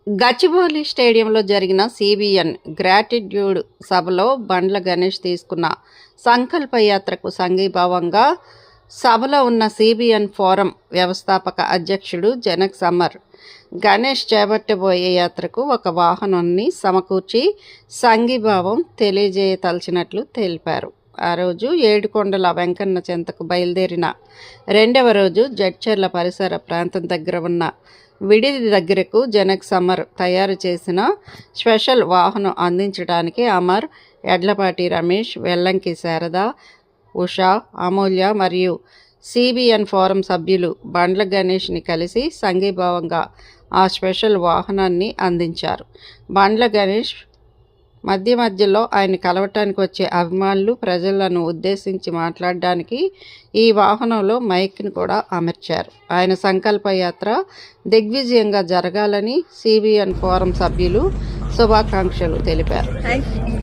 గచ్చిబౌలి స్టేడియంలో జరిగిన CBN gratitude సభలో బండ్ల గణేష్ తీసుకున్న సంకల్పయాత్రకు సంఘీభావంగా సభలో ఉన్న సిబిఎన్ ఫోరం వ్యవస్థాపక అధ్యక్షుడు జనక్ సమర్ గణేష్ చేపట్టబోయే యాత్రకు ఒక వాహనాన్ని సమకూర్చి సంఘీభావం తెలియజేయతలచినట్లు తెలిపారు. ఆ రోజు ఏడుకొండల వెంకన్న చెంతకు బయలుదేరిన రెండవ రోజు జడ్చర్ల పరిసర ప్రాంతం దగ్గర ఉన్న విడిది దగ్గరకు జనక్ సమర్ తయారు చేసిన స్పెషల్ వాహనం అందించడానికి అమర్, ఎడ్లపాటి రమేష్, వెల్లంకి శారద, ఉషా, అమూల్య మరియు సిబిఎన్ ఫోరం సభ్యులు బండ్ల గణేష్ని కలిసి సంఘీభావంగా ఆ స్పెషల్ వాహనాన్ని అందించారు. బండ్ల గణేష్ మధ్యలో ఆయన కలవటానికి వచ్చే అభిమానులు, ప్రజలను ఉద్దేశించి మాట్లాడడానికి ఈ వాహనంలో మైక్ని కూడా అమర్చారు. ఆయన సంకల్పయాత్ర దిగ్విజయంగా జరగాలని సిబిఎన్ ఫోరం సభ్యులు శుభాకాంక్షలు తెలిపారు.